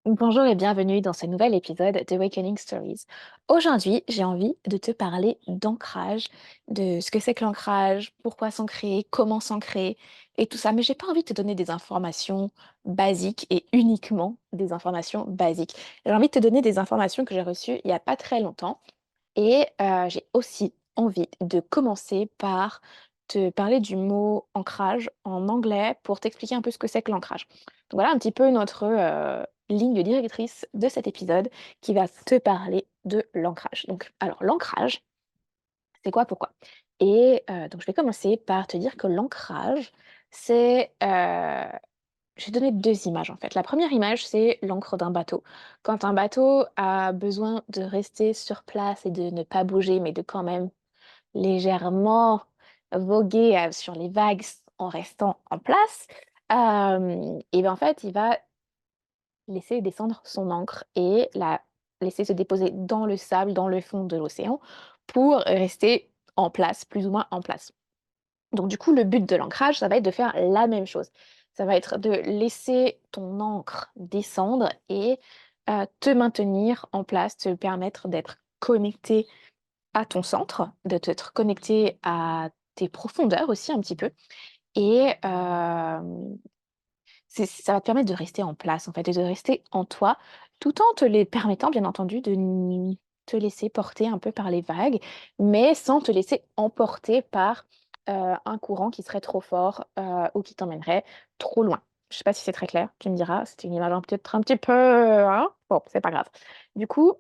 Bonjour et bienvenue dans ce nouvel épisode d'Awakening Stories. Aujourd'hui, j'ai envie de te parler d'ancrage, de ce que c'est que l'ancrage, pourquoi s'ancrer, comment s'ancrer et tout ça. Mais j'ai pas envie de te donner des informations basiques et uniquement des informations basiques. J'ai envie de te donner des informations que j'ai reçues il y a pas très longtemps et j'ai aussi envie de commencer par te parler du mot ancrage en anglais pour t'expliquer un peu ce que c'est que l'ancrage. Donc voilà un petit peu notre, ligne directrice de cet épisode qui va te parler de l'ancrage. Donc alors l'ancrage, c'est quoi? Pourquoi? Et donc je vais commencer par te dire que l'ancrage, c'est, je vais donner 2 images en fait. La première image, c'est l'ancre d'un bateau. Quand un bateau a besoin de rester sur place et de ne pas bouger, mais de quand même légèrement voguer, sur les vagues en restant en place, et ben, en fait, il va laisser descendre son ancre et la laisser se déposer dans le sable, dans le fond de l'océan pour rester en place, plus ou moins en place. Donc du coup, le but de l'ancrage, ça va être de faire la même chose. Ça va être de laisser ton ancre descendre et te maintenir en place, te permettre d'être connecté à ton centre, de t'être connecté à tes profondeurs aussi un petit peu et ça va te permettre de rester en place, en fait, et de rester en toi, tout en te les permettant, bien entendu, de te laisser porter un peu par les vagues, mais sans te laisser emporter par, un courant qui serait trop fort, ou qui t'emmènerait trop loin. Je sais pas si c'est très clair, tu me diras, c'était une image peut-être un petit peu, hein? Bon, c'est pas grave. Du coup,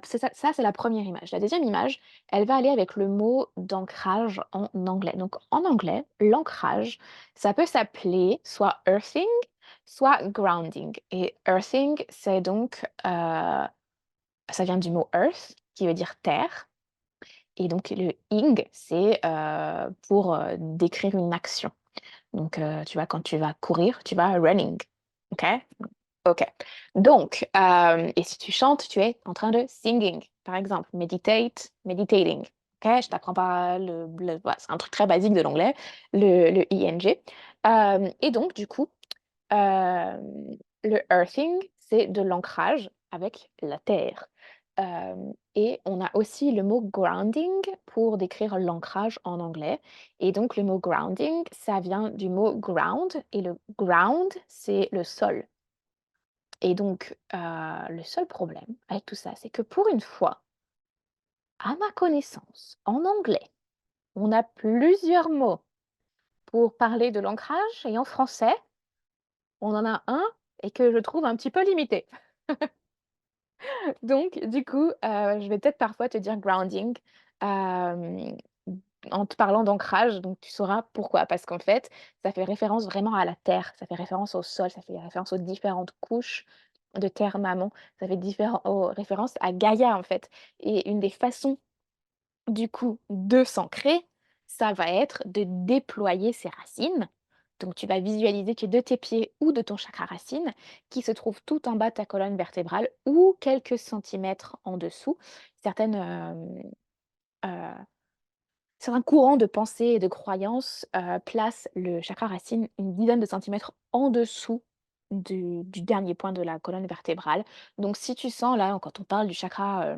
c'est ça, c'est la première image. La deuxième image, elle va aller avec le mot d'ancrage en anglais. Donc en anglais, l'ancrage, ça peut s'appeler soit earthing, soit grounding et earthing, c'est donc, ça vient du mot earth qui veut dire terre et donc le ing, c'est, pour, décrire une action. Donc, tu vois, quand tu vas courir, tu vas running, OK? OK. Donc, et si tu chantes, tu es en train de singing, par exemple, meditate, meditating. OK? Je t'apprends pas le voilà, c'est un truc très basique de l'anglais, le ing. Et donc du coup, le earthing, c'est de l'ancrage avec la terre. Et on a aussi le mot grounding pour décrire l'ancrage en anglais. Et donc le mot grounding, ça vient du mot ground et le ground, c'est le sol. Et donc, le seul problème avec tout ça, c'est que pour une fois, à ma connaissance, en anglais, on a plusieurs mots pour parler de l'ancrage et en français, on en a un et que je trouve un petit peu limité. Donc du coup, je vais peut-être parfois te dire grounding, hem, en te parlant d'ancrage, donc tu sauras pourquoi. Parce qu'en fait, ça fait référence vraiment à la terre, ça fait référence au sol, ça fait référence aux différentes couches de terre maman, ça fait référence à Gaïa, en fait et une des façons, du coup, de s'ancrer, ça va être de déployer ses racines. Donc tu vas visualiser que de tes pieds ou de ton chakra racine, qui se trouve tout en bas de ta colonne vertébrale ou quelques centimètres en dessous. Certaines, certains courants de pensée et de croyances, placent le chakra racine une dizaine de centimètres en dessous du dernier point de la colonne vertébrale. Donc si tu sens là, quand on parle du chakra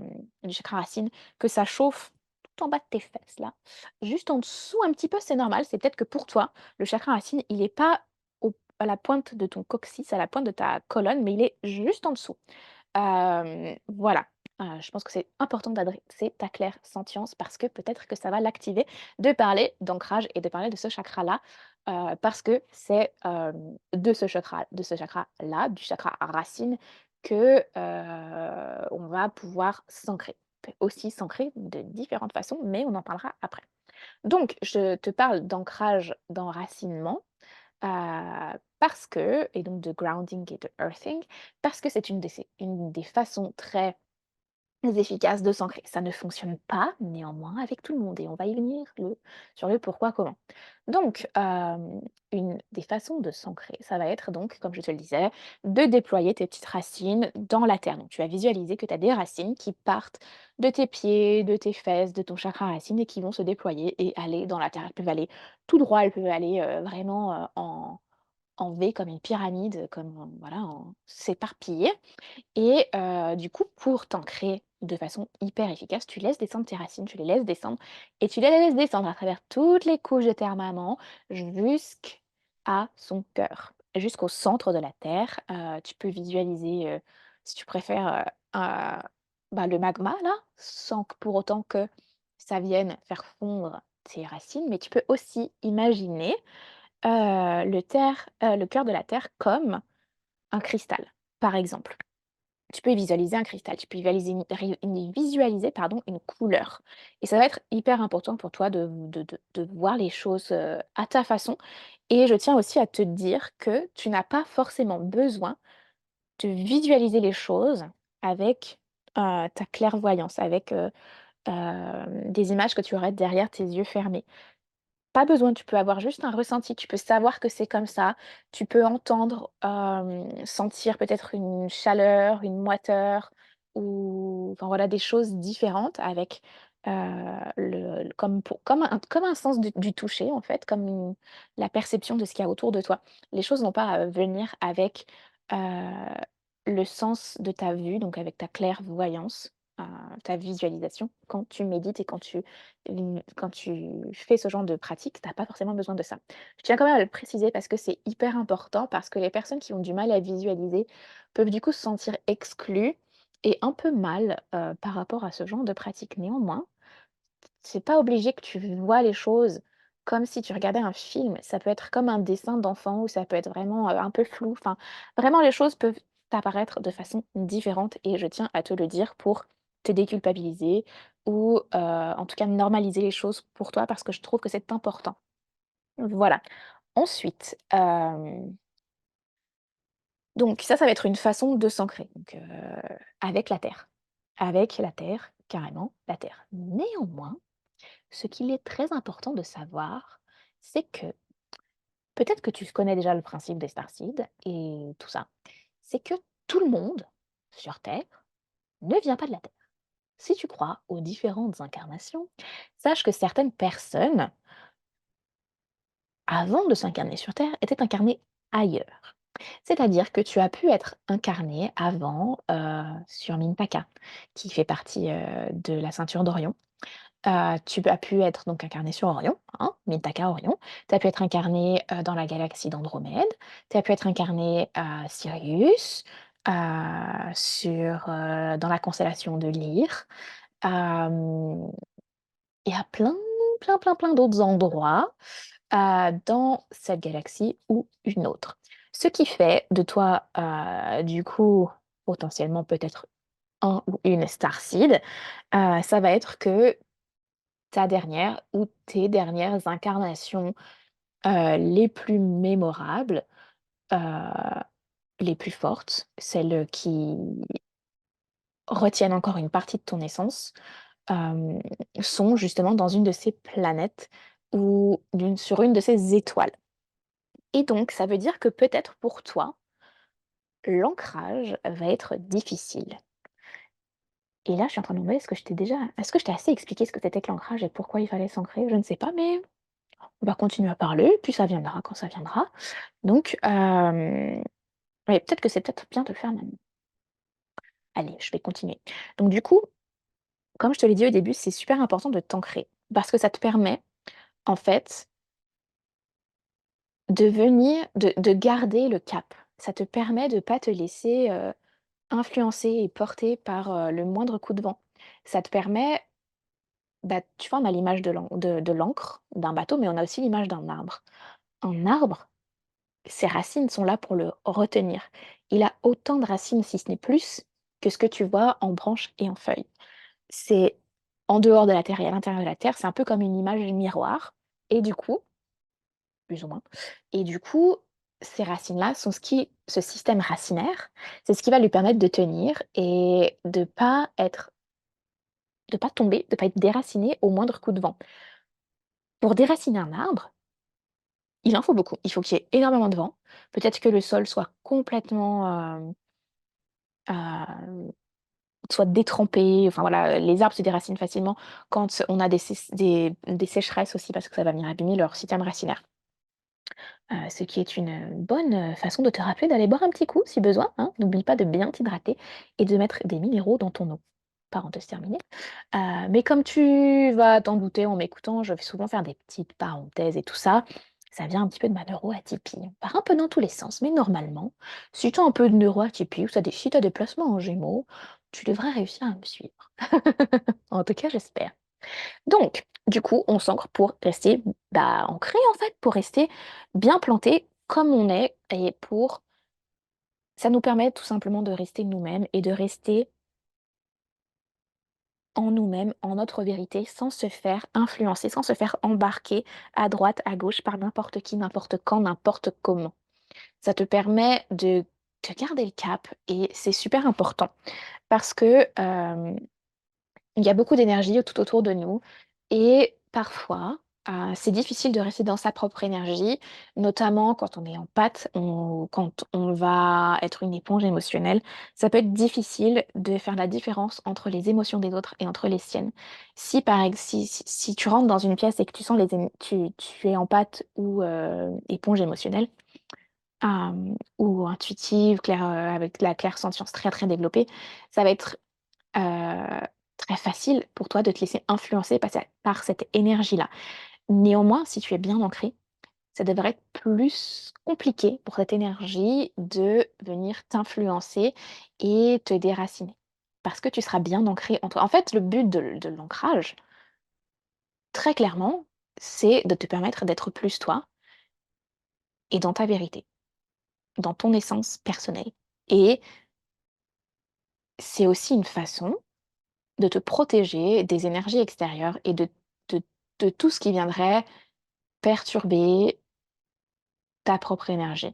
racine, que ça chauffe tout en bas de tes fesses là, juste en dessous un petit peu, c'est normal. C'est peut-être que pour toi, le chakra racine, il est pas à la pointe de ton coccyx, à la pointe de ta colonne, mais il est juste en dessous. Voilà, je pense que c'est important d'adresser ta claire sentience parce que peut-être que ça va l'activer de parler d'ancrage et de parler de ce chakra-là, parce que c'est, de ce chakra-là, du chakra racine que, on va pouvoir s'ancrer. On peut aussi s'ancrer de différentes façons, mais on en parlera après. Donc je te parle d'ancrage, d'enracinement, parce que et donc de grounding et de earthing, parce que c'est une des façons très efficaces de s'ancrer. Ça ne fonctionne pas néanmoins avec tout le monde et on va y venir sur le pourquoi, comment. Donc, une des façons de s'ancrer, ça va être donc, comme je te le disais, de déployer tes petites racines dans la terre. Donc tu vas visualiser que tu as des racines qui partent de tes pieds, de tes fesses, de ton chakra racine et qui vont se déployer et aller dans la terre. Elles peuvent aller tout droit, elles peuvent aller, vraiment, en V comme une pyramide, comme, voilà, en s'éparpiller et du coup, pour t'ancrer de façon hyper efficace, tu laisses descendre tes racines, tu les laisses descendre et tu les laisses descendre à travers toutes les couches de terre maman jusqu'à son cœur, jusqu'au centre de la terre. Tu peux visualiser, si tu préfères, bah, le magma là, sans que pour autant que ça vienne faire fondre tes racines, mais tu peux aussi imaginer, le cœur de la terre comme un cristal, par exemple. Tu peux visualiser un cristal, tu peux visualiser pardon, une couleur et ça va être hyper important pour toi de voir les choses, à ta façon et je tiens aussi à te dire que tu n'as pas forcément besoin de visualiser les choses avec, ta clairvoyance, avec, des images que tu aurais derrière tes yeux fermés. Pas besoin, tu peux avoir juste un ressenti, tu peux savoir que c'est comme ça, tu peux entendre, sentir peut-être une chaleur, une moiteur ou enfin voilà des choses différentes avec, comme un sens du toucher en fait, comme la perception de ce qu'il y a autour de toi. Les choses vont pas, venir avec, heu, le sens de ta vue, donc avec ta clairvoyance, heu, ta visualisation quand tu médites et quand tu fais ce genre de pratique, tu as pas forcément besoin de ça. Je tiens quand même à le préciser parce que c'est hyper important, parce que les personnes qui ont du mal à visualiser peuvent du coup se sentir exclues et un peu mal, par rapport à ce genre de pratique. Néanmoins, c'est pas obligé que tu vois les choses comme si tu regardais un film. Ça peut être comme un dessin d'enfant ou ça peut être vraiment, un peu flou. Enfin, vraiment les choses peuvent t'apparaître de façon différente et je tiens à te le dire pour te déculpabiliser ou, en tout cas normaliser les choses pour toi parce que je trouve que c'est important. Voilà. Ensuite, donc ça va être une façon de s'ancrer, donc, avec la terre. Avec la terre, carrément la terre. Néanmoins, ce qu'il est très important de savoir, c'est que peut-être que tu connais déjà le principe des starseeds et tout ça, c'est que tout le monde sur Terre ne vient pas de la Terre. Si tu crois aux différentes incarnations, sache que certaines personnes, avant de s'incarner sur Terre, étaient incarnées ailleurs. C'est-à-dire que tu as pu être incarné avant sur Mintaka, qui fait partie de la ceinture d'Orion. Tu as pu être donc incarné sur Orion, hein, Mintaka Orion. Tu as pu être incarné, dans la galaxie d'Andromède. Tu as pu être incarné à Sirius, dans la constellation de Lyre, hem et à plein d'autres endroits, dans cette galaxie ou une autre. Ce qui fait de toi, du coup, potentiellement peut-être un ou une starseed, ça va être que ta dernière ou tes dernières incarnations, les plus mémorables, heu, les plus fortes, celles qui retiennent encore une partie de ton essence, hem, sont justement dans une de ces planètes ou sur une de ces étoiles et donc ça veut dire que peut-être pour toi, l'ancrage va être difficile et là, je suis en train de me demander est-ce que je t'ai assez expliqué ce que c'était que l'ancrage et pourquoi il fallait s'ancrer? Je ne sais pas, mais on va continuer à parler, puis ça viendra quand ça viendra. Donc, ouais, peut-être que c'est peut-être bien de le faire maintenant. Allez, je vais continuer. Donc du coup, comme je te l'ai dit au début, c'est super important de t'ancrer parce que ça te permet, en fait, de garder le cap. Ça te permet de pas te laisser, influencer et porter par, le moindre coup de vent. Ça te permet, bah, tu vois, on a l'image de l'encre d'un bateau, mais on a aussi l'image d'un arbre. Un arbre, ses racines sont là pour le retenir. Il a autant de racines, si ce n'est plus, que ce que tu vois en branches et en feuilles. C'est en dehors de la Terre et à l'intérieur de la Terre, c'est un peu comme une image miroir et du coup, plus ou moins, et du coup, ces racines-là sont ce système racinaire, c'est ce qui va lui permettre de tenir et de pas tomber, de pas être déraciné au moindre coup de vent. Pour déraciner un arbre, il en faut beaucoup. Il faut qu'il y ait énormément de vent. Peut-être que le sol soit complètement, soit détrempé, enfin voilà, les arbres se déracinent facilement quand on a des sécheresses aussi parce que ça va venir abîmer leur système racinaire. Ce qui est une bonne, façon de te rappeler d'aller boire un petit coup si besoin, hein. N'oublie pas de bien t'hydrater et de mettre des minéraux dans ton eau. Parenthèse terminée. Mais comme tu vas t'en douter en m'écoutant, je vais souvent faire des petites parenthèses et tout ça. Ça vient un petit peu de ma neuroatypie. On part un peu dans tous les sens, mais normalement, si tu as un peu de neuroatypie ou si tu as des placements en gémeaux, tu devrais réussir à me suivre. En tout cas, j'espère. Donc, du coup, on s'ancre pour rester ancré en fait, pour rester bien planté comme on est et pour ça nous permet tout simplement de rester nous-mêmes et de rester en nous-mêmes, en notre vérité, sans se faire influencer, sans se faire embarquer à droite, à gauche par n'importe qui, n'importe quand, n'importe comment. Ça te permet de garder le cap et c'est super important parce que il y a beaucoup d'énergie tout autour de nous et parfois, c'est difficile de rester dans sa propre énergie, notamment quand on est en pâte, quand on va être une éponge émotionnelle. Ça peut être difficile de faire la différence entre les émotions des autres et entre les siennes. Si par ex si tu rentres dans une pièce et que tu sens tu es en pâte ou éponge émotionnelle, ou intuitive, avec la clairsentience très, très développée, ça va être heu, très facile pour toi de te laisser influencer par cette énergie-là. Néanmoins, si tu es bien ancré, ça devrait être plus compliqué pour cette énergie de venir t'influencer et te déraciner. Parce que tu seras bien ancré en toi. En fait, le but de l'ancrage, très clairement, c'est de te permettre d'être plus toi et dans ta vérité, dans ton essence personnelle. Et c'est aussi une façon de te protéger des énergies extérieures et de de tout ce qui viendrait perturber ta propre énergie.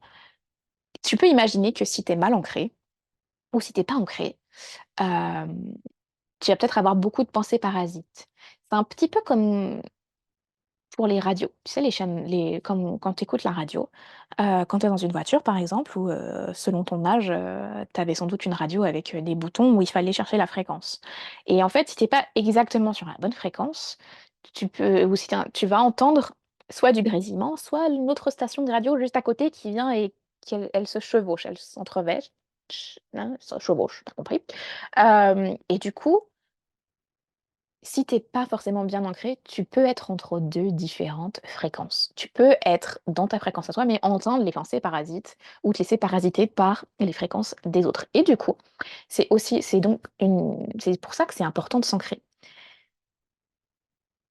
Tu peux imaginer que si tu es mal ancré ou si tu pas ancré, hem, tu vas peut-être avoir beaucoup de pensées parasites. C'est un petit peu comme pour les radios. Tu sais les chaînes les comme quand tu écoutes la radio, quand tu es dans une voiture par exemple ou, selon ton âge, tu avais sans doute une radio avec, des boutons où il fallait chercher la fréquence et en fait, si tu pas exactement sur la bonne fréquence, tu peux ou si tu vas entendre soit du grésillement, soit une autre station de radio juste à côté qui vient et elle se chevauche, elle s'entrevêche, hein, se chevauche, tu compris? Et du coup, si t'es pas forcément bien ancré, tu peux être entre 2 différentes fréquences. Tu peux être dans ta fréquence à toi, mais entendre les pensées parasites ou te laisser parasiter par les fréquences des autres. Et du coup, c'est pour ça que c'est important de s'ancrer.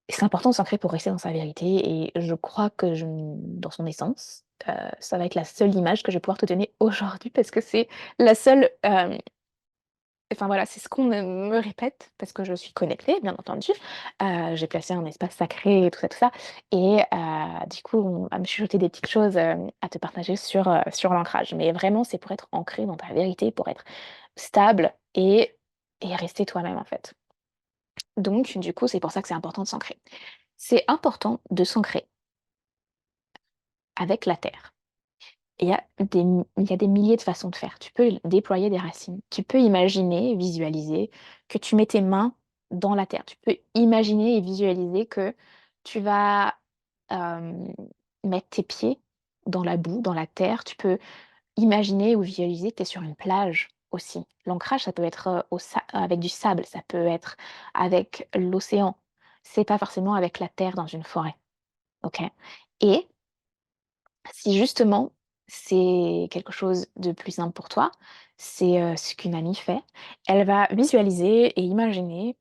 C'est important de s'ancrer pour rester dans sa vérité et je crois que dans son essence, ça va être la seule image que je vais pouvoir te donner aujourd'hui parce que c'est la seule, enfin voilà, c'est ce qu'on me répète parce que je suis connectée, bien entendu. J'ai placé un espace sacré et tout ça et du coup, on va me chuchoter des petites choses, à te partager sur l'ancrage. Mais vraiment, c'est pour être ancré dans ta vérité, pour être stable et rester toi-même, en fait. Donc du coup, c'est pour ça que c'est important de s'ancrer. C'est important de s'ancrer avec la terre. Il y a des milliers de façons de faire. Tu peux déployer des racines. Tu peux imaginer, visualiser que tu mets tes mains dans la terre. Tu peux imaginer et visualiser que tu vas, hem, mettre tes pieds dans la boue, dans la terre. Tu peux imaginer ou visualiser que tu es sur une plage aussi. L'ancrage, ça peut être, avec du sable, ça peut être avec l'océan. C'est pas forcément avec la terre dans une forêt, OK? Et si justement, c'est quelque chose de plus simple pour toi, c'est, ce qu'une amie fait. Elle va visualiser et imaginer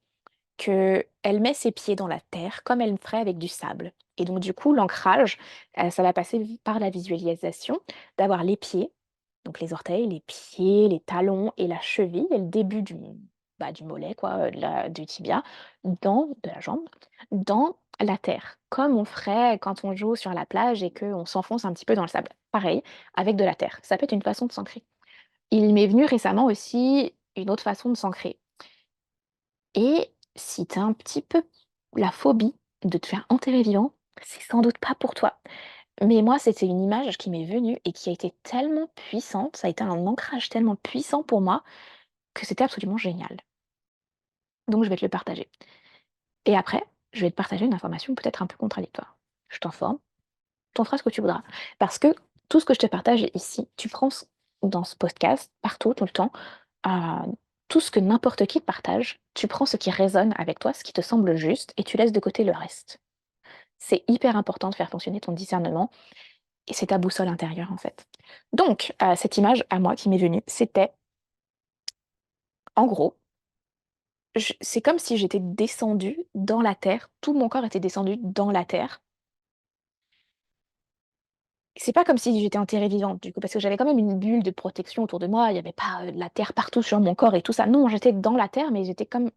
qu'elle met ses pieds dans la terre comme elle ferait avec du sable et donc du coup, l'ancrage, ça va passer par la visualisation d'avoir les pieds, donc les orteils, les pieds, les talons et la cheville et le début du mollet quoi, du tibia, de la jambe, dans la terre. Comme on ferait quand on joue sur la plage et qu'on s'enfonce un petit peu dans le sable. Pareil, avec de la terre. Ça peut être une façon de s'ancrer. Il m'est venu récemment aussi une autre façon de s'ancrer et si tu as un petit peu la phobie de te faire enterrer vivant, c'est sans doute pas pour toi. Mais moi, c'était une image qui m'est venue et qui a été tellement puissante, ça a été un ancrage tellement puissant pour moi que c'était absolument génial. Donc je vais te le partager. Et après, je vais te partager une information peut-être un peu contradictoire. Je t'informe. t'en feras ce que tu voudras. Parce que tout ce que je te partage ici, tu prends dans ce podcast, partout, tout le temps, euh, tout ce que n'importe qui te partage, tu prends ce qui résonne avec toi, ce qui te semble juste, et tu laisses de côté le reste. C'est hyper important de faire fonctionner ton discernement, et c'est ta boussole intérieure, en fait. Donc, cette image à moi qui m'est venue, c'était, en gros, c'est comme si j'étais descendue dans la terre, tout mon corps était descendu dans la terre. C'est pas comme si j'étais enterrée vivante, du coup, parce que j'avais quand même une bulle de protection autour de moi. Il y avait pas, de la terre partout sur mon corps et tout ça. Non, j'étais dans la terre, mais j'étais comme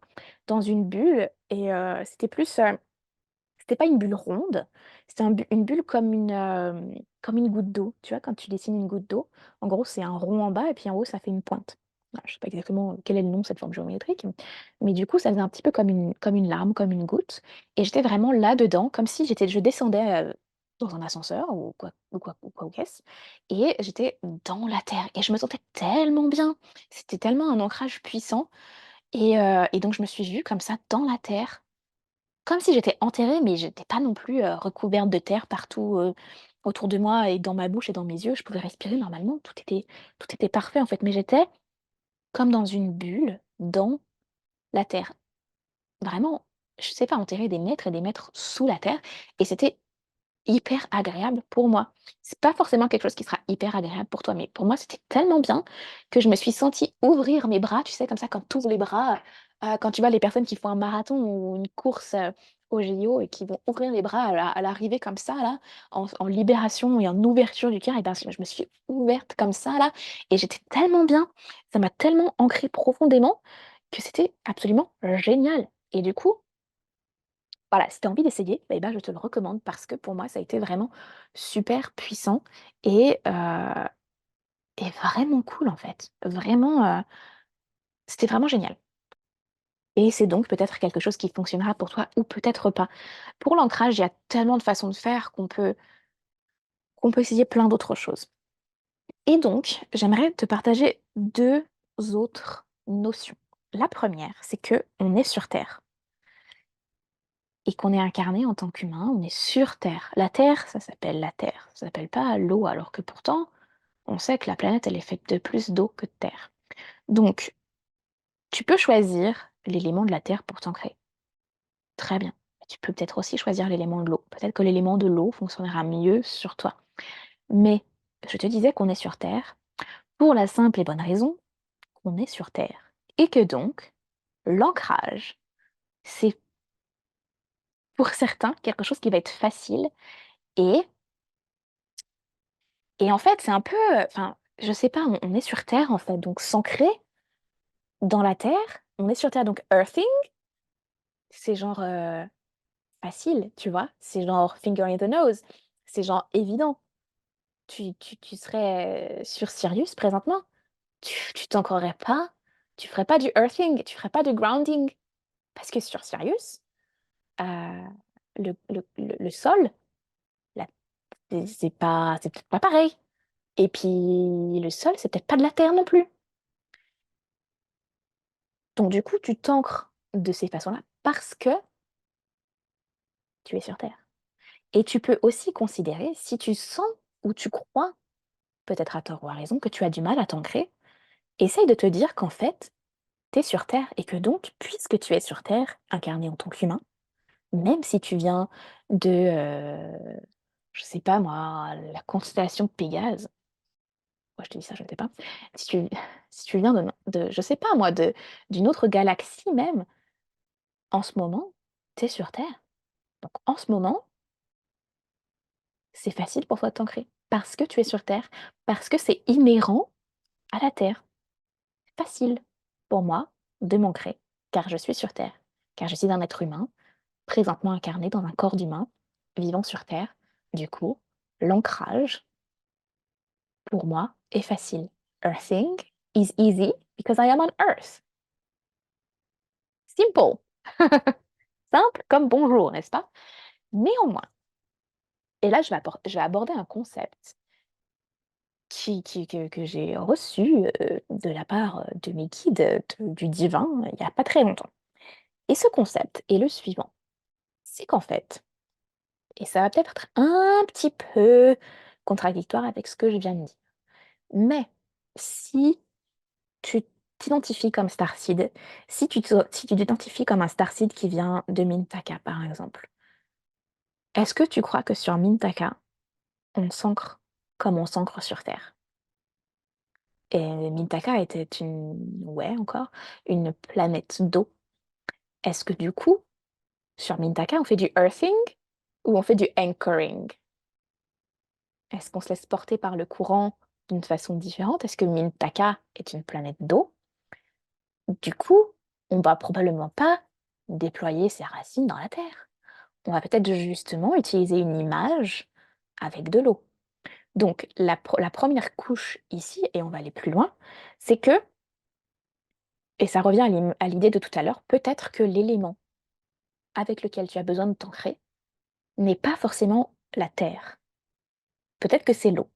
dans une bulle et c'était plus, c'était pas une bulle ronde, c'était une bulle comme une goutte d'eau. Tu vois, quand tu dessines une goutte d'eau, en gros, c'est un rond en bas et puis en haut, ça fait une pointe. Voilà, je sais pas exactement quel est le nom de cette forme géométrique, mais du coup, ça faisait un petit peu comme une larme, comme une goutte et j'étais vraiment là-dedans, comme si je descendais, dans un ascenseur ou quoi ou qu'est-ce et j'étais dans la terre et je me sentais tellement bien. C'était tellement un ancrage puissant et donc je me suis vue comme ça dans la terre comme si j'étais enterrée, mais j'étais pas non plus, recouverte de terre partout, autour de moi et dans ma bouche et dans mes yeux. Je pouvais respirer normalement, tout était parfait, en fait, mais j'étais comme dans une bulle, dans la terre. Vraiment, je sais pas, enterrée des mètres et des mètres sous la terre et c'était hyper agréable pour moi. C'est pas forcément quelque chose qui sera hyper agréable pour toi, mais pour moi, c'était tellement bien que je me suis sentie ouvrir mes bras, tu sais, comme ça, quand tu ouvres les bras, quand tu vois les personnes qui font un marathon ou une course, aux JO et qui vont ouvrir les bras à l'arrivée comme ça là, en libération et en ouverture du cœur et ben, je me suis ouverte comme ça là et j'étais tellement bien, ça m'a tellement ancrée profondément que c'était absolument génial et du coup, voilà, si tu as envie d'essayer, eh ben, je te le recommande parce que pour moi, ça a été vraiment super puissant et vraiment cool, en fait. Vraiment, c'était vraiment génial et c'est donc peut-être quelque chose qui fonctionnera pour toi ou peut-être pas. Pour l'ancrage, il y a tellement de façons de faire qu'on peut essayer plein d'autres choses et donc j'aimerais te partager 2 autres notions. La première, c'est qu'on est sur terre et qu'on est incarné en tant qu'humain, on est sur terre. La terre, ça s'appelle la terre, ça s'appelle pas l'eau alors que pourtant on sait que la planète, elle est faite de plus d'eau que de terre. Donc, tu peux choisir l'élément de la terre pour t'ancrer. Très bien. Tu peux peut-être aussi choisir l'élément de l'eau. Peut-être que l'élément de l'eau fonctionnera mieux sur toi. Mais je te disais qu'on est sur Terre pour la simple et bonne raison qu'on est sur Terre. Et que donc, l'ancrage, c'est pour certains quelque chose qui va être facile. Et, et en fait, c'est un peu, enfin, je sais pas, on est sur Terre en fait. Donc, s'ancrer dans la Terre, on est sur Terre. Donc, earthing, c'est genre facile, tu vois? C'est genre finger in the nose. C'est genre évident. Tu serais, sur Sirius présentement, tu t'ancrerais pas, tu ferais pas du earthing, tu ferais pas de grounding. Parce que sur Sirius, heu, le sol, la c'est peut-être pas pareil. Et puis le sol, c'est peut-être pas de la terre non plus. Donc du coup, tu t'ancres de ces façons-là parce que tu es sur terre. Et tu peux aussi considérer si tu sens ou tu crois, peut-être à tort ou à raison, que tu as du mal à t'ancrer, essaye de te dire qu'en fait, tu es sur Terre et que donc, puisque tu es sur Terre, incarné en tant qu'humain, même si tu viens de, je sais pas moi, la constellation de Pégase, moi je te dis ça, je ne sais pas, si tu, si tu viens je sais pas moi, d'une autre galaxie même, en ce moment, tu es sur Terre. Donc en ce moment, c'est facile pour toi de t'ancrer parce que tu es sur Terre, parce que c'est inhérent à la Terre. Facile pour moi de m'ancrer, car je suis sur Terre, car je suis un être humain, présentement incarné dans un corps d'humain, vivant sur Terre. Du coup, l'ancrage, pour moi, est facile. Earthing is easy because I am on Earth. Simple. Simple comme bonjour, n'est-ce pas? Néanmoins, et là, je vais aborder un concept que j'ai reçu de la part de mes guides du divin il n'y a pas très longtemps. Et ce concept est le suivant. C'est qu'en fait, Et ça va peut-être être un petit peu contradictoire avec ce que je viens de dire. Mais si tu t'identifies comme starseed, si tu t'identifies comme un starseed qui vient de Mintaka, par exemple, est-ce que tu crois que sur Mintaka, on s'ancre comme on s'ancre sur Terre? Et Mintaka était ouais, encore, une planète d'eau. Est-ce que du coup, sur Mintaka, on fait du earthing ou on fait du anchoring? Est-ce qu'on se laisse porter par le courant d'une façon différente? Est-ce que Mintaka est une planète d'eau? Du coup, on va probablement pas déployer ses racines dans la terre. On va peut-être justement utiliser une image avec de l'eau. Donc la première couche ici, et on va aller plus loin, c'est que, et ça revient à l'idée de tout à l'heure, peut-être que l'élément avec lequel tu as besoin de t'ancrer n'est pas forcément la terre. Peut-être que c'est l'eau.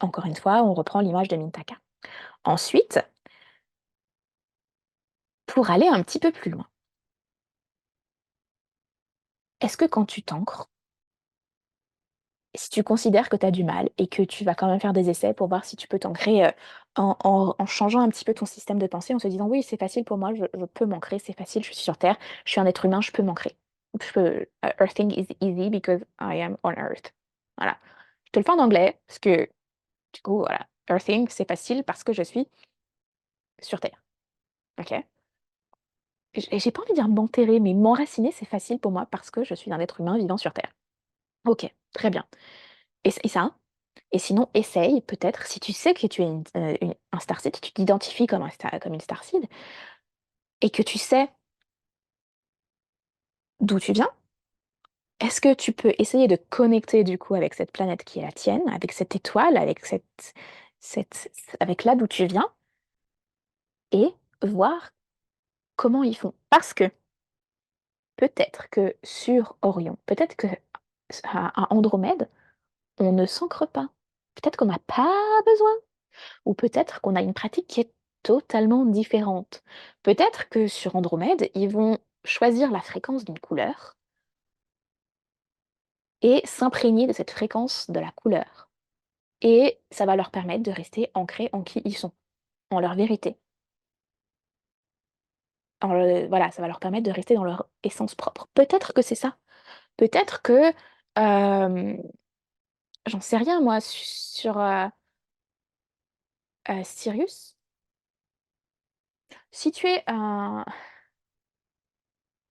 Encore une fois, on reprend l'image de Mintaka. Ensuite, pour aller un petit peu plus loin, est-ce que quand tu t'ancres, si tu considères que tu as du mal et que tu vas quand même faire des essais pour voir si tu peux t'ancrer en changeant un petit peu ton système de pensée, en se disant oui, c'est facile pour moi, je peux m'ancrer, c'est facile, je suis sur Terre, je suis un être humain, je peux m'ancrer. Earthing is easy because I am on Earth. Voilà. Je te le fais en anglais parce que du coup, voilà, Earthing, c'est facile parce que je suis sur Terre. Ok? J'ai pas envie de dire m'enterrer, mais m'enraciner, c'est facile pour moi parce que je suis un être humain vivant sur Terre. Ok, très bien. Et ça. Et sinon, essaye peut-être, si tu sais que tu es un starseed, tu t'identifies comme, comme une starseed, et que tu sais d'où tu viens, est-ce que tu peux essayer de connecter du coup avec cette planète qui est la tienne, avec cette étoile, avec avec là d'où tu viens, et voir comment ils font? Parce que peut-être que sur Orion, peut-être que à Andromède, on ne s'ancre pas. Peut-être qu'on n'a pas besoin. Ou peut-être qu'on a une pratique qui est totalement différente. Peut-être que sur Andromède, ils vont choisir la fréquence d'une couleur et s'imprégner de cette fréquence de la couleur. Et ça va leur permettre de rester ancrés en qui ils sont, en leur vérité. Voilà, ça va leur permettre de rester dans leur essence propre. Peut-être que c'est ça. Peut-être que, euh, j'en sais rien moi, sur Sirius, si tu es un,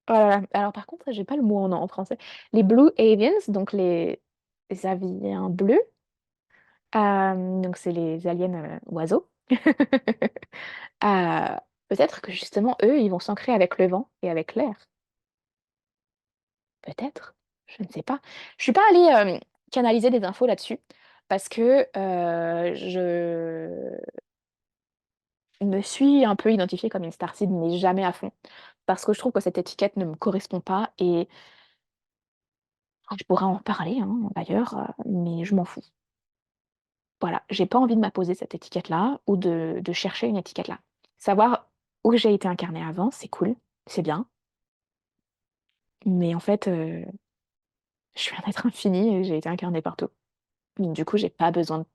oh là là, alors par contre, j'ai pas le mot en français. Les Blue Avians, donc les aviens bleus, donc c'est les aliens oiseaux. Euh, Peut-être que justement, eux, ils vont s'ancrer avec le vent et avec l'air. Peut-être, je ne sais pas. Je suis pas allée canaliser des infos là-dessus parce que je me suis un peu identifiée comme une starseed, mais jamais à fond. Parce que je trouve que cette étiquette ne me correspond pas et je pourrais en parler, hein, d'ailleurs, mais je m'en fous. Voilà, j'ai pas envie de m'apposer cette étiquette-là ou de chercher une étiquette là. Savoir où j'ai été incarnée avant, c'est cool, c'est bien, mais en fait, je suis un être infini et j'ai été incarnée partout. Donc du coup, j'ai pas besoin de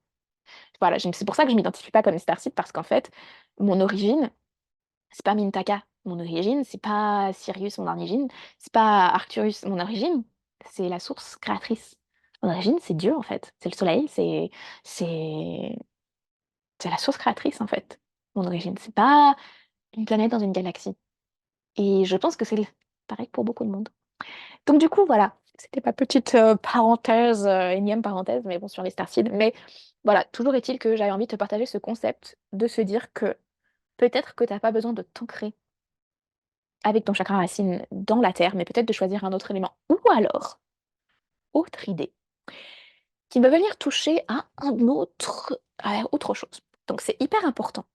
voilà, c'est pour ça que je m'identifie pas comme une starseed parce qu'en fait, mon origine, c'est pas Mintaka. Mon origine, c'est pas Sirius, mon origine, c'est pas Arcturus, mon origine, c'est la source créatrice. Mon origine, c'est Dieu en fait, c'est le soleil, c'est c'est la source créatrice, en fait, mon origine. C'est pas une planète dans une galaxie. Et je pense que c'est pareil pour beaucoup de monde. Donc du coup, voilà, c'était ma petite parenthèse, énième parenthèse, mais bon, sur les starseeds. Mais voilà, toujours est-il que j'avais envie de te partager ce concept, de se dire que peut-être que tu n'as pas besoin de t'ancrer avec ton chakra racine dans la Terre, mais peut-être de choisir un autre élément. Ou alors, autre idée, qui va venir toucher à autre chose. Donc c'est hyper important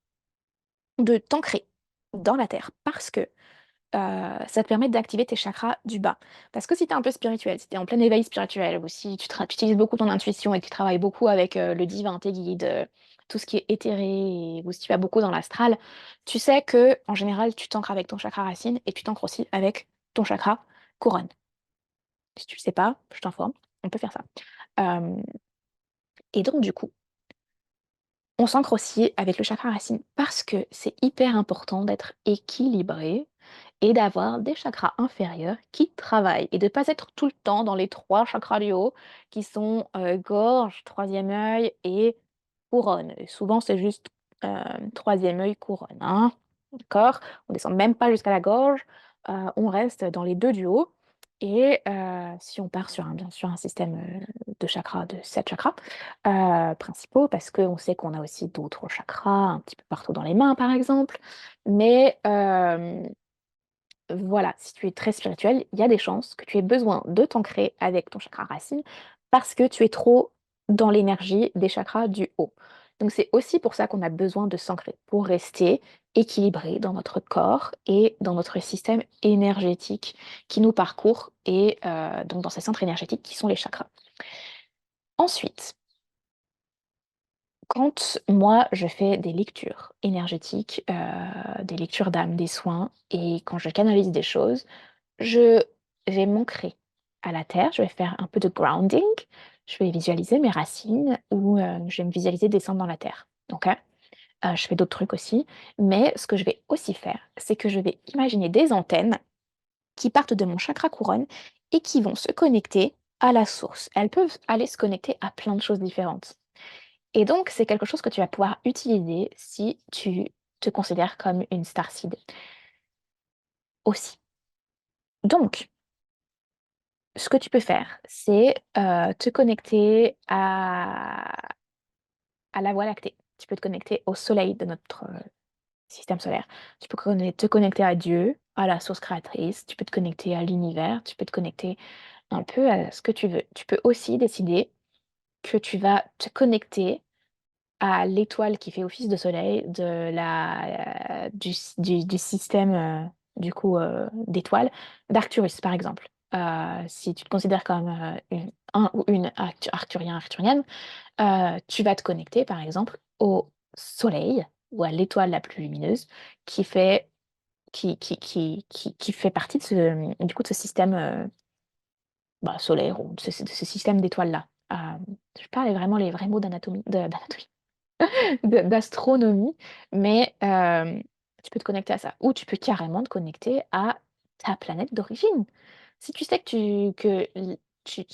de t'ancrer dans la Terre parce que ça te permet d'activer tes chakras du bas. Parce que si tu es un peu spirituel, si tu es en plein éveil spirituel, ou si tu utilises beaucoup ton intuition et que tu travailles beaucoup avec le divin, tes guides, tout ce qui est éthéré, ou si tu vas beaucoup dans l'astral, tu sais que en général, tu t'ancres avec ton chakra racine et tu t'ancres aussi avec ton chakra couronne. Si tu le sais pas, je t'informe, on peut faire ça. Hem et donc du coup, on s'ancre aussi avec le chakra racine parce que c'est hyper important d'être équilibré et d'avoir des chakras inférieurs qui travaillent et de pas être tout le temps dans les 3 chakras du haut qui sont, gorge, troisième œil et couronne. Et souvent c'est juste, 3 œil, couronne, hein, d'accord? On descend même pas jusqu'à la gorge, on reste dans les 2 du haut et si on part sur un bien sûr un système, de chakras, de 7 chakras, principaux parce qu'on sait qu'on a aussi d'autres chakras un petit peu partout dans les mains, par exemple. Mais voilà, si tu es très spirituel, il y a des chances que tu aies besoin de t'ancrer avec ton chakra racine parce que tu es trop dans l'énergie des chakras du haut. Donc c'est aussi pour ça qu'on a besoin de s'ancrer, pour rester équilibré dans notre corps et dans notre système énergétique qui nous parcourt et donc dans ces centres énergétiques qui sont les chakras. Ensuite, quand moi je fais des lectures énergétiques, des lectures d'âme, des soins et quand je canalise des choses, je vais m'ancrer à la terre, je vais faire un peu de grounding, je vais visualiser mes racines ou, je vais me visualiser descendre dans la terre, OK? Je fais d'autres trucs aussi, mais ce que je vais aussi faire, c'est que je vais imaginer des antennes qui partent de mon chakra couronne et qui vont se connecter à la source. Elles peuvent aller se connecter à plein de choses différentes et donc c'est quelque chose que tu vas pouvoir utiliser si tu te considères comme une starseed aussi. Donc ce que tu peux faire, c'est, te connecter à la Voie lactée. Tu peux te connecter au soleil de notre, système solaire. Tu peux te connecter à Dieu, à la source créatrice, tu peux te connecter à l'univers, tu peux te connecter un peu à ce que tu veux. Tu peux aussi décider que tu vas te connecter à l'étoile qui fait office de soleil de la du système, du coup, d'étoiles d'Arcturus, par exemple. Si tu te considères comme, un ou une arcturien, arcturienne, tu vas te connecter, par exemple, au soleil ou à l'étoile la plus lumineuse qui fait qui fait partie de ce, du coup, de ce système, bah, solaire ou de ce système d'étoiles-là. Je parle vraiment les vrais mots d'anatomie d'astronomie, mais tu peux te connecter à ça ou tu peux carrément te connecter à ta planète d'origine. Si tu sais que tu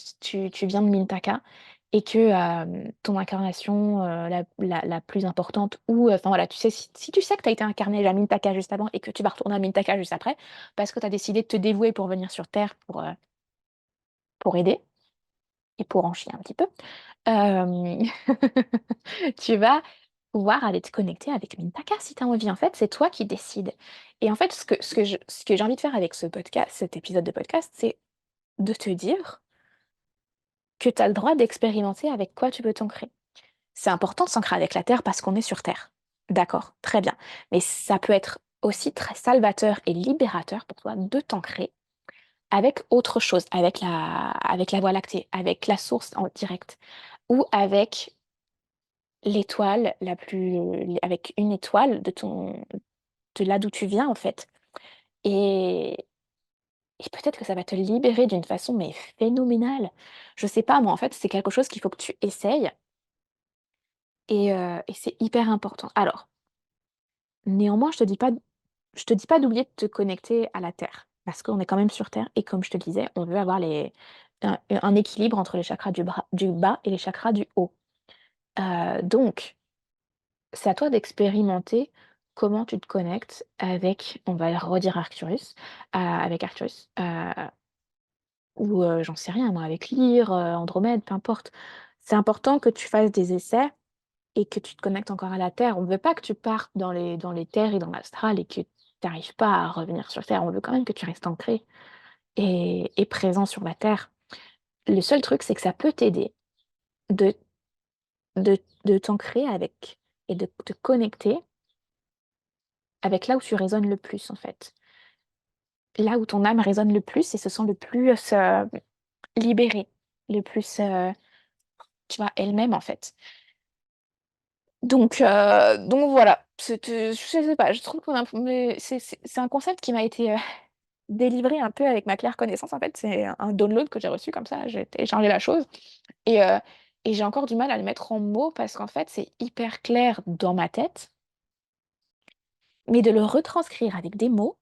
tu viens de Mintaka et que, ton incarnation, la plus importante ou enfin voilà, tu sais si tu sais que tu as été incarné à Mintaka juste avant et que tu vas retourner à Mintaka juste après, parce que tu as décidé de te dévouer pour venir sur Terre pour aider et pour en chier un petit peu, hem, tu vas pouvoir aller te connecter avec Mintaka si tu as envie. En fait, c'est toi qui décides et en fait, ce que j'ai envie de faire avec cet épisode de podcast, c'est de te dire que tu as le droit d'expérimenter avec quoi tu peux t'ancrer. C'est important de s'ancrer avec la terre parce qu'on est sur terre. D'accord, très bien. Mais ça peut être aussi très salvateur et libérateur pour toi de t'ancrer avec autre chose, avec la Voie lactée, avec la source en direct ou avec l'étoile la plus avec une étoile de là d'où tu viens, en fait et peut-être que ça va te libérer d'une façon, mais phénoménale. Je sais pas moi, en fait, c'est quelque chose qu'il faut que tu essayes et c'est hyper important. Alors, néanmoins, je te dis pas d'oublier de te connecter à la terre, parce qu'on est quand même sur terre et comme je te le disais, on veut avoir un équilibre entre les chakras du bas et les chakras du haut. Donc c'est à toi d'expérimenter comment tu te connectes avec, on va redire Arcturus, avec Arcturus, ou j'en sais rien moi, avec Lyre, Andromède, peu importe. C'est important que tu fasses des essais et que tu te connectes encore à la Terre. On ne veut pas que tu partes dans les terres et dans l'astral et que tu n'arrives pas à revenir sur Terre. On veut quand même que tu restes ancré et présent sur la Terre. Le seul truc, c'est que ça peut t'aider de de t'ancrer avec et de te connecter avec là où tu résonnes le plus, en fait. Là où ton âme résonne le plus et se sent le plus, libérée, le plus, tu vois, elle-même, en fait. Donc voilà, je sais pas, je trouve qu'on a mais c'est un concept qui m'a été, délivré un peu avec ma claire connaissance. En fait, c'est un download que j'ai reçu comme ça. J'ai téléchargé la chose et, euh, et j'ai encore du mal à le mettre en mots parce qu'en fait, c'est hyper clair dans ma tête, mais de le retranscrire avec des mots,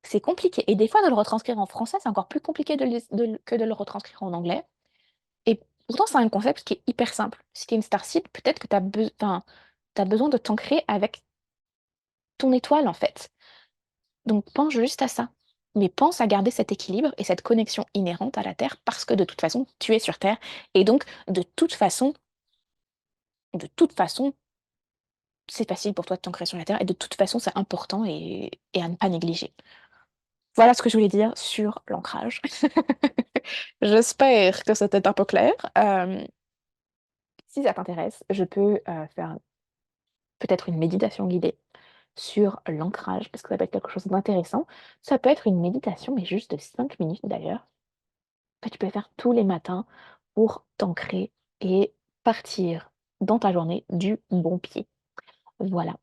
c'est compliqué. Et des fois, de le retranscrire en français, c'est encore plus compliqué que de le retranscrire en anglais. Et pourtant, c'est un concept qui est hyper simple. Si tu es une starseed, peut-être que tu as besoin de t'ancrer avec ton étoile, en fait. Donc, pense juste à ça. Mais pense à garder cet équilibre et cette connexion inhérente à la Terre parce que de toute façon, tu es sur Terre. Et donc, de toute façon, c'est facile pour toi de t'ancrer sur la Terre. Et de toute façon, c'est important et à ne pas négliger. Voilà ce que je voulais dire sur l'ancrage. J'espère que c'était un peu clair. Si ça t'intéresse, je peux faire peut-être une méditation guidée sur l'ancrage, parce que ça peut être quelque chose d'intéressant. Ça peut être une méditation, mais juste de 5 minutes d'ailleurs, que tu peux faire tous les matins pour t'ancrer et partir dans ta journée du bon pied. Voilà.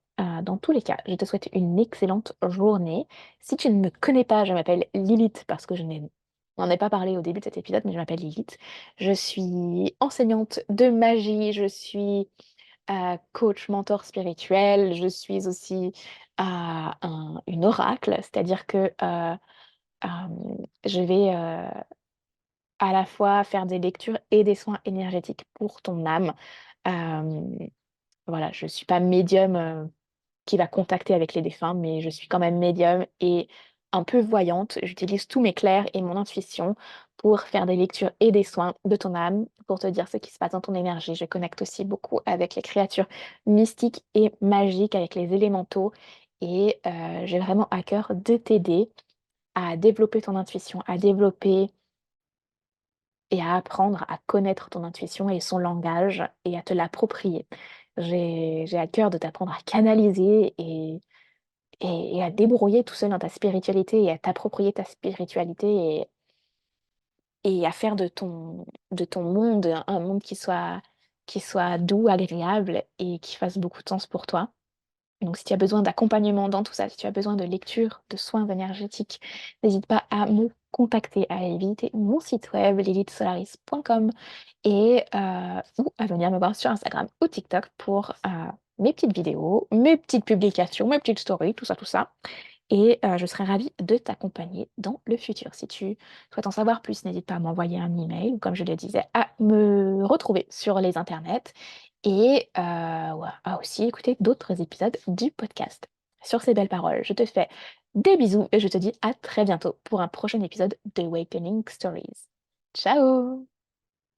Dans tous les cas, je te souhaite une excellente journée. Si tu ne me connais pas, je m'appelle Lilith parce que je n'en ai pas parlé au début de cet épisode, mais je m'appelle Lilith. Je suis enseignante de magie, je suis coach, mentor spirituel, je suis aussi une oracle, c'est-à-dire que euh, je vais à la fois faire des lectures et des soins énergétiques pour ton âme. Euh, voilà, je ne suis pas médium qui va contacter avec les défunts, mais je suis quand même médium et un peu voyante. J'utilise tous mes clairs et mon intuition pour faire des lectures et des soins de ton âme, pour te dire ce qui se passe dans ton énergie. Je connecte aussi beaucoup avec les créatures mystiques et magiques, avec les élémentaux, et j'ai vraiment à cœur de t'aider à développer ton intuition, à développer et à apprendre à connaître ton intuition et son langage et à te l'approprier. J'ai à cœur de t'apprendre à canaliser et à te débrouiller tout seul dans ta spiritualité et à t'approprier ta spiritualité et à faire de ton monde un monde qui soit doux, agréable et qui fasse beaucoup de sens pour toi. Donc, si tu as besoin d'accompagnement dans tout ça, si tu as besoin de lecture, de soins énergétiques, n'hésite pas à me contacter, à visiter mon site web lilithsolaris.com et ou à venir me voir sur Instagram ou TikTok pour mes petites vidéos, mes petites publications, mes petites stories, tout ça, tout ça. Et je serais ravie de t'accompagner dans le futur. Si tu souhaites en savoir plus, n'hésite pas à m'envoyer un email ou, comme je le disais, à me retrouver sur les internets et ouais, à aussi écouter d'autres épisodes du podcast. Sur ces belles paroles, je te fais des bisous et je te dis à très bientôt pour un prochain épisode de Awakening Stories. Ciao!